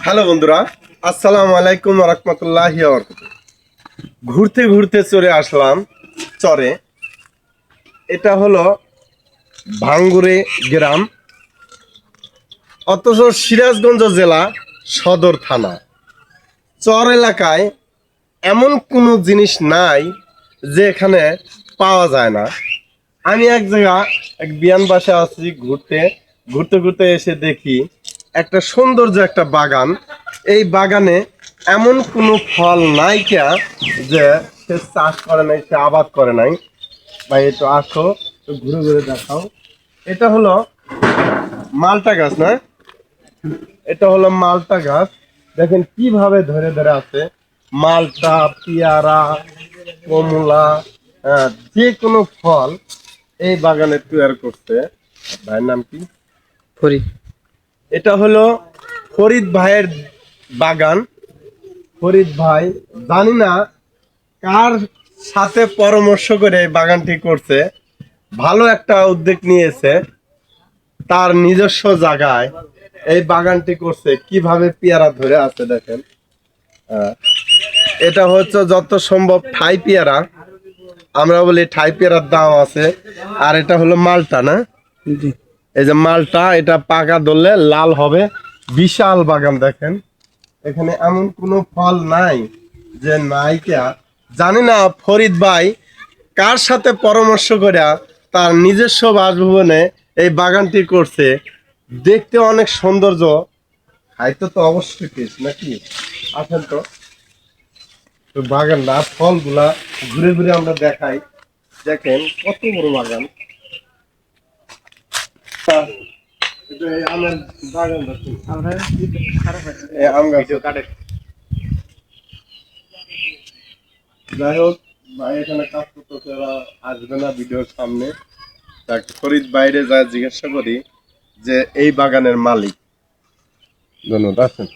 Hello বন্ধুরা, আসসালামু আলাইকুম ওয়া রাহমাতুল্লাহি ওয়া বারাকাতুহু। ঘুরতে ঘুরতে চলে আসলাম চরে। এটা হলো ভাঙ্গুরে গ্রাম, অথচ সিরাজগঞ্জ জেলা সদর থানা। চর এলাকায় এমন কোনো জিনিস নাই যে এখানে পাওয়া যায় না। আমি এক বিয়ান বাসা আছি, ঘুরতে ঘুরতে ঘুরতে এসে দেখি একটা সৌন্দর্য একটা বাগান। এই বাগানে এমন কোনো ফল নাই কে যে সে চাষ করে নাই, সে আবাদ করে নাই। ভাই একটু আসো, একটু ঘুরে ঘুরে দেখাও। এটা হলো মালটা গাছ না? এটা হলো মালটা গাছ। দেখেন কিভাবে ধরে ধরে আছে। মালটা, পেয়ারা, কমলা, যে কোনো ফল এই বাগানে তৈরি করছে। ভাইয়ের নাম কি? ফরিদ। এটা হলো ফরিদ ভাইয়ের বাগান। ফরিদ ভাই জানি না কার সাথে পরামর্শ করে এই বাগানটি করছে। ভালো একটা উদ্যোগ নিয়েছে, তার নিজস্ব জায়গায় এই বাগানটি করছে। কিভাবে পেয়ারা ধরে আছে দেখেন। এটা হচ্ছে যত সম্ভব ঠাই পেয়ারা, আমরা বলি ঠাই পেয়ারার দাম আছে। আর এটা হলো মালটা না? জি। এই যে মালটা, এটা পাকা ধরলে লাল হবে। বিশাল বাগান দেখেন। এখানে এমন কোনো ফল নাই যে নাইকা। জানি না ফরিদ ভাই কার সাথে পরামর্শ করে তার নিজস্ব বাসভবনে এই বাগানটি করছে। দেখতে অনেক সৌন্দর্য, খাইতে তো অবশ্যই টেস্ট নাকি। আসেন তো, তো বাগান না ফলগুলা ঘুরে ঘুরে আমরা দেখাই। দেখেন কত বড় বাগান। এই আমের বাগান দেখুন। এই আম গাছ কাটে। যাই হোক, ভাই এখানে কাজ করতেছে, এরা আসবে না ভিডিওর সামনে। তাক ফরিদ বাইরে যায় জিজ্ঞাসা করি যে এই বাগানের মালিক। ধন্যবাদ। আসেন।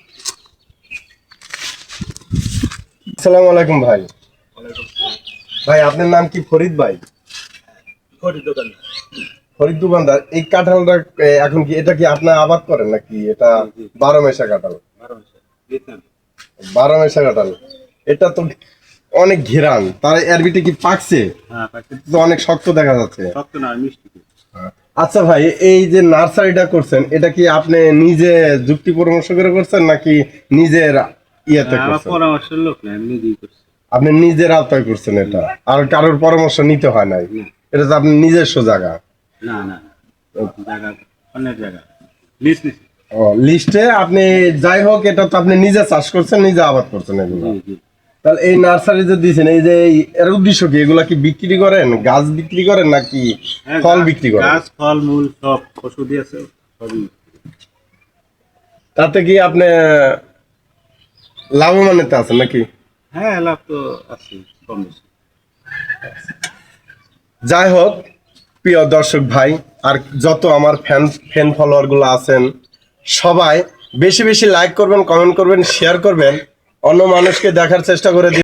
আসসালামু আলাইকুম ভাই। ভাই আপনার নাম কি? ফরিদ ভাই? ফরিদ দোকানদার। এই কাঁঠালটা এখন কি এটা কি আপনার আবাদ করেন নাকি এটা 12 মেশা কাঁঠাল? 12 মেশা কাঁঠাল। এটা তো অনেক ঘেরান, তার এর ভিতরে কি পাকছে? তো অনেক শক্ত দেখা যাচ্ছে। আচ্ছা ভাই, এই যে নার্সারিটা করছেন, এটা কি আপনি নিজে যুক্তি পরামর্শ করে করছেন নাকি নিজের ইয়েতে করছেন? পরামর্শের লোক না, এমনি দিয়ে করছে। আপনি নিজের আওতায় করছেন এটা, আর কারোর পরামর্শ নিতে হয় নাই? এটা তো আপনার নিজস্ব জায়গা? না না, জায়গা অনেক জায়গা লিস্ট নিছি। ও, লিস্টে আপনি, যাই হোক এটা তো আপনি নিজে চাষ করছেন, নিজে আবাদ করছেন এগুলো। তাহলে এই নার্সারি যে দিয়েছেন, এই যে এর উদ্দেশ্য কি? এগুলা কি বিক্রি করেন, গাছ বিক্রি করেন নাকি ফল বিক্রি করেন? গাছ, ফল, মূল সব ওষুধই আছে সবই। তাতে কি আপনি লাভবানিতে আছেন নাকি? হ্যাঁ, লাভ তো আছে কম বেশি। যাই হোক, প্রিয় দর্শক ভাই আর যত আমার ফ্যান ফলোয়ার গুলো আছেন, সবাই বেশি বেশি লাইক করবেন, কমেন্ট করবেন, শেয়ার করবেন, অন্য মানুষকে দেখার চেষ্টা করে